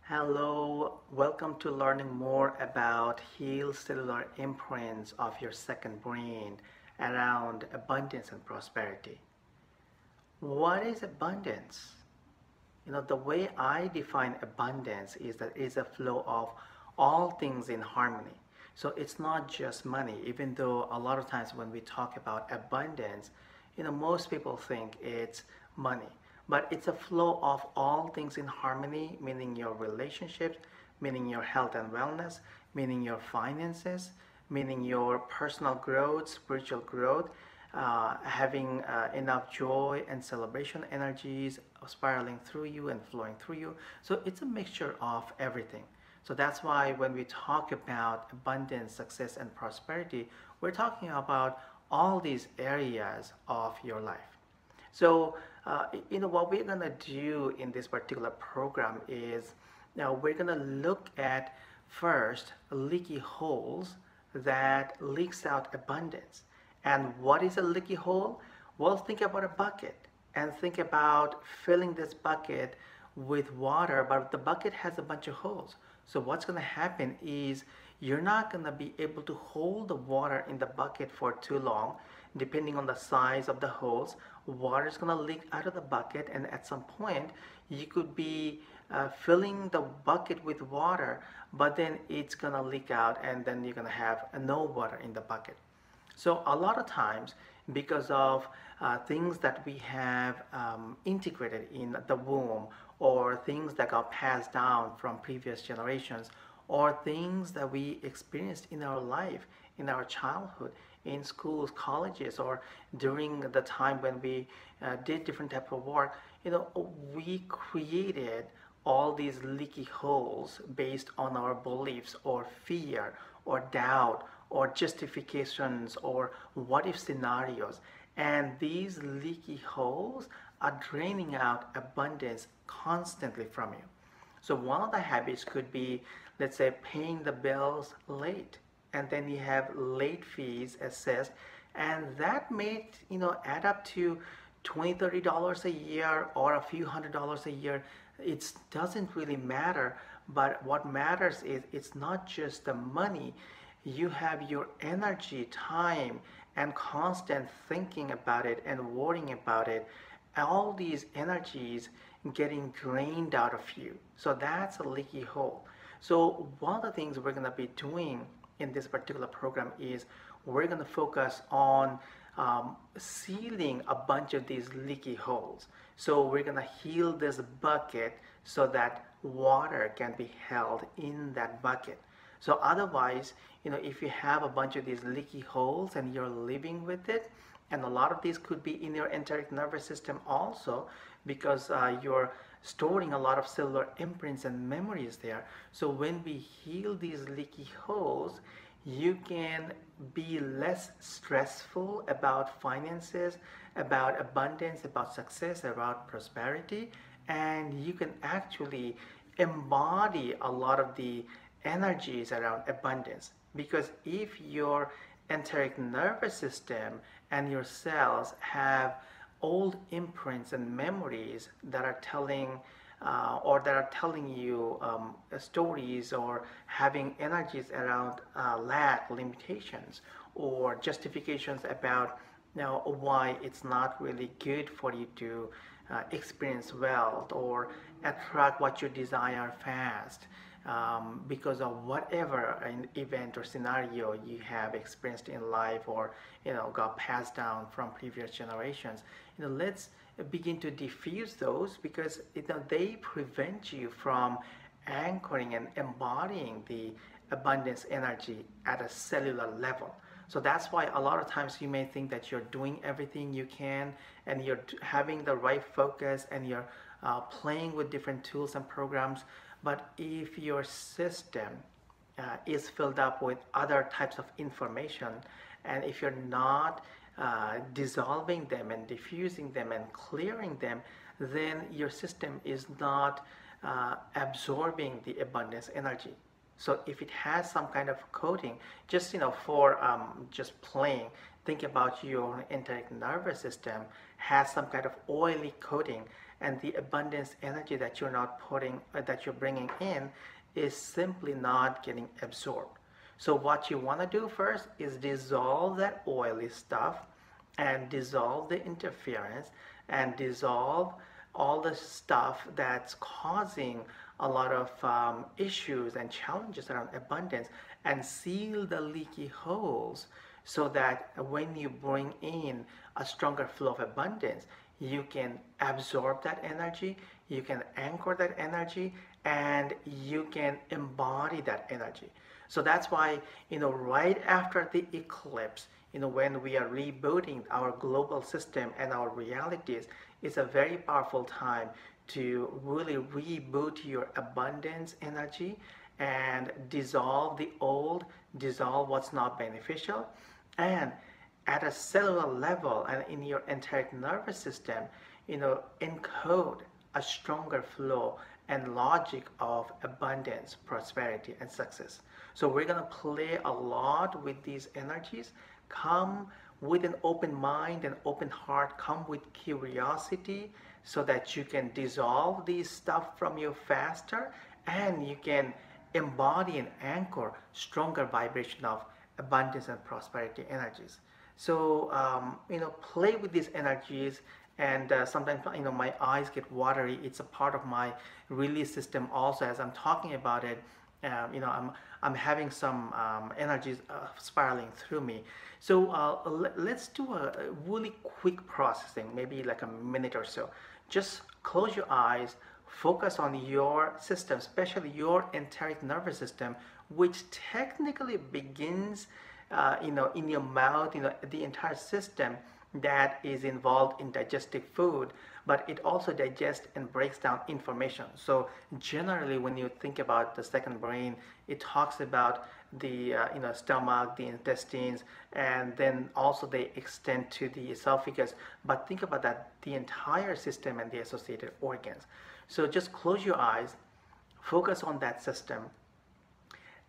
Hello, welcome to learning more about heal cellular imprints of your second brain around abundance and prosperity. What is abundance? The way I define abundance is that it is a flow of all things in harmony. So it's not just money, even though a lot of times when we talk about abundance, most people think it's money. But it's a flow of all things in harmony, meaning your relationships, meaning your health and wellness, meaning your finances, meaning your personal growth, spiritual growth, having enough joy and celebration energies spiraling through you and flowing through you. So it's a mixture of everything. So that's why when we talk about abundance, success, and prosperity, we're talking about all these areas of your life. So, what we're going to do in this particular program is now we're going to look at first leaky holes that leaks out abundance. And what is a leaky hole? Well, think about a bucket and think about filling this bucket with water, but the bucket has a bunch of holes. So what's going to happen is you're not going to be able to hold the water in the bucket for too long. Depending on the size of the holes, water is going to leak out of the bucket, and at some point you could be filling the bucket with water, but then it's going to leak out and then you're going to have no water in the bucket. So a lot of times, because of things that we have integrated in the womb, or things that got passed down from previous generations, or things that we experienced in our life, in our childhood, in schools, colleges, or during the time when we did different type of work, we created all these leaky holes based on our beliefs or fear or doubt or justifications or what if scenarios. And these leaky holes are draining out abundance constantly from you. So one of the habits could be, let's say, paying the bills late, and then you have late fees assessed, and that may add up to $20-30 a year or a few $100s a year. It doesn't really matter, but what matters is it's not just the money. You have your energy, time, and constant thinking about it and worrying about it, all these energies getting drained out of you. So that's a leaky hole. So one of the things we're going to be doing in this particular program is we're going to focus on sealing a bunch of these leaky holes. So we're going to heal this bucket so that water can be held in that bucket. So otherwise, if you have a bunch of these leaky holes and you're living with it, and a lot of these could be in your enteric nervous system also, because you're storing a lot of cellular imprints and memories there. So when we heal these leaky holes, you can be less stressful about finances, about abundance, about success, about prosperity, and you can actually embody a lot of the energies around abundance. Because if your enteric nervous system and your cells have old imprints and memories that are telling you stories, or having energies around lack, limitations, or justifications about why it's not really good for you to experience wealth or attract what you desire fast, because of whatever an event or scenario you have experienced in life, or got passed down from previous generations. Let's begin to diffuse those, because they prevent you from anchoring and embodying the abundance energy at a cellular level. So that's why a lot of times you may think that you're doing everything you can and you're having the right focus and you're playing with different tools and programs, but if your system is filled up with other types of information, and if you're not dissolving them and diffusing them and clearing them, then your system is not absorbing the abundance energy. So if it has some kind of coating, just for just playing, think about your enteric nervous system has some kind of oily coating, and the abundance energy that you're not putting, that you're bringing in, is simply not getting absorbed. So what you want to do first is dissolve that oily stuff and dissolve the interference and dissolve all the stuff that's causing a lot of issues and challenges around abundance, and seal the leaky holes so that when you bring in a stronger flow of abundance, you can absorb that energy, you can anchor that energy, and you can embody that energy. So that's why, right after the eclipse, when we are rebooting our global system and our realities, it's a very powerful time to really reboot your abundance energy and dissolve the old, dissolve what's not beneficial, and at a cellular level and in your entire nervous system, encode a stronger flow and logic of abundance, prosperity, and success. So we're going to play a lot with these energies. Come with an open mind and open heart. Come with curiosity so that you can dissolve these stuff from you faster, and you can embody and anchor stronger vibration of abundance and prosperity energies. So, play with these energies, and sometimes, my eyes get watery. It's a part of my release system also. As I'm talking about it, I'm having some energies spiraling through me. So let's do a really quick processing, maybe like a minute or so. Just close your eyes, focus on your system, especially your enteric nervous system, which technically begins, in your mouth, the entire system that is involved in digesting food, but it also digests and breaks down information. So generally, when you think about the second brain, it talks about the stomach, the intestines, and then also they extend to the esophagus. But think about that, the entire system and the associated organs. So just close your eyes, focus on that system,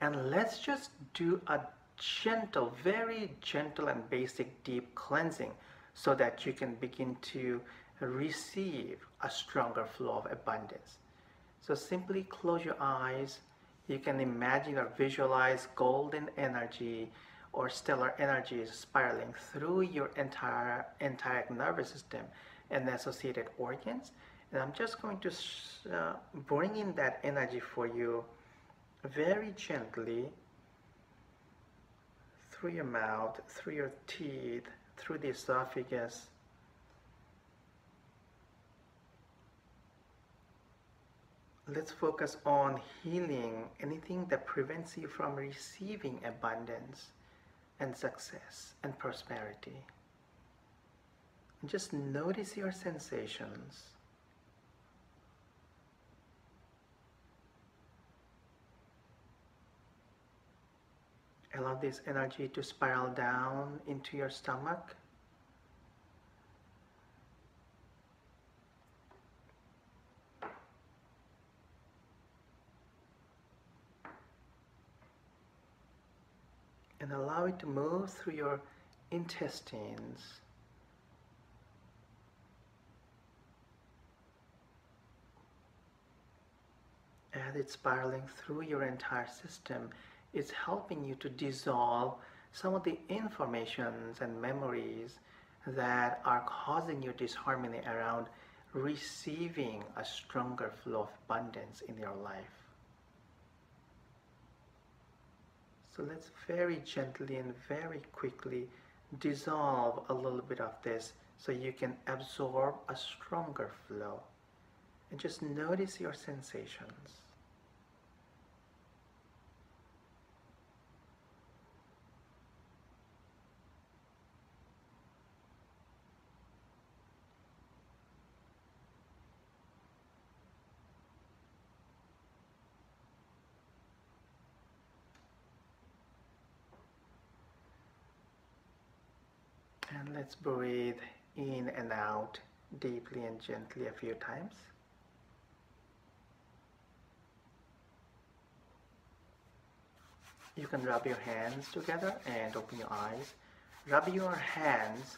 and let's just do a gentle, very gentle and basic deep cleansing so that you can begin to receive a stronger flow of abundance. So simply close your eyes. You can imagine or visualize golden energy or stellar energies spiraling through your entire nervous system and associated organs. And I'm just going to bring in that energy for you very gently through your mouth, through your teeth, through the esophagus. Let's focus on healing anything that prevents you from receiving abundance and success and prosperity. And just notice your sensations. Allow this energy to spiral down into your stomach. And allow it to move through your intestines. As it's spiraling through your entire system, it's helping you to dissolve some of the informations and memories that are causing you disharmony around receiving a stronger flow of abundance in your life. So let's very gently and very quickly dissolve a little bit of this so you can absorb a stronger flow. And just notice your sensations. And let's breathe in and out deeply and gently a few times. You can rub your hands together and open your eyes. Rub your hands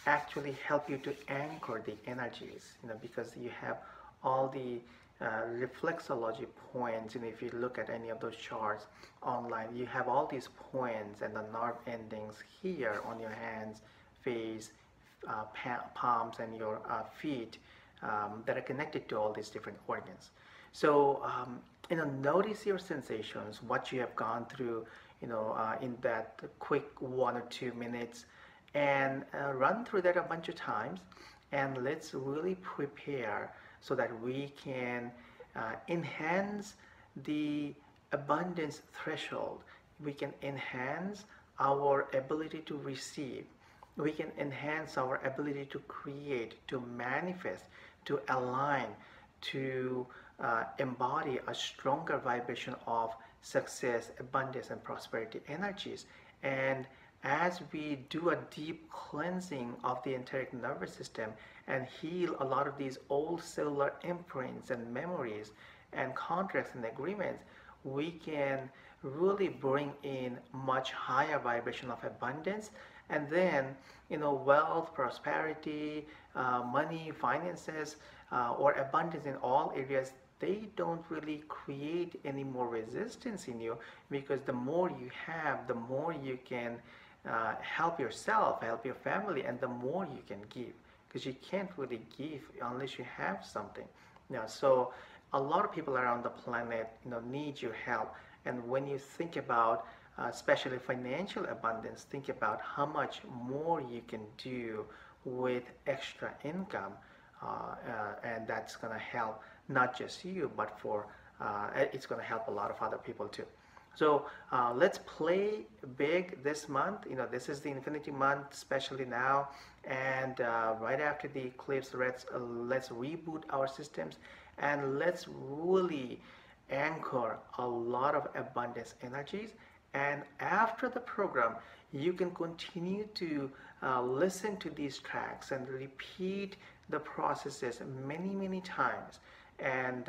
actually help you to anchor the energies, because you have all the reflexology points. If you look at any of those charts online, you have all these points and the nerve endings here on your hands, face, palms, and your feet, that are connected to all these different organs. So, notice your sensations, what you have gone through, in that quick 1 or 2 minutes, and run through that a bunch of times. And let's really prepare so that we can enhance the abundance threshold. We can enhance our ability to receive. We can enhance our ability to create, to manifest, to align, to embody a stronger vibration of success, abundance, and prosperity energies. And as we do a deep cleansing of the enteric nervous system and heal a lot of these old cellular imprints and memories and contracts and agreements, we can really bring in much higher vibration of abundance. And then, wealth, prosperity, money, finances, or abundance in all areas, they don't really create any more resistance in you, because the more you have, the more you can help yourself, help your family, and the more you can give, because you can't really give unless you have something. So a lot of people around the planet, need your help. And when you think about especially financial abundance, think about how much more you can do with extra income, and that's going to help not just you, but it's going to help a lot of other people too. So let's play big this month. This is the Infinity Month, especially now, and right after the eclipse, let's reboot our systems, and let's really anchor a lot of abundance energies. And after the program, you can continue to listen to these tracks and repeat the processes many times. And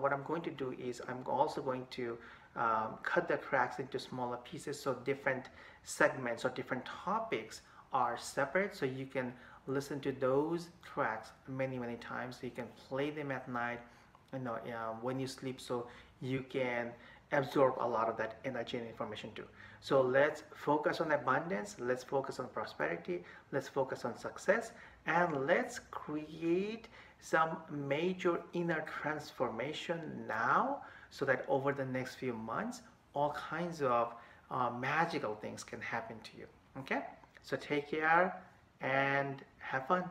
what I'm going to do is I'm also going to cut the tracks into smaller pieces, so different segments or different topics are separate, so you can listen to those tracks many times. So you can play them at night, when you sleep, so you can absorb a lot of that energy and information too. So let's focus on abundance, let's focus on prosperity, let's focus on success, and let's create some major inner transformation now, so that over the next few months, all kinds of magical things can happen to you. Okay? So take care and have fun.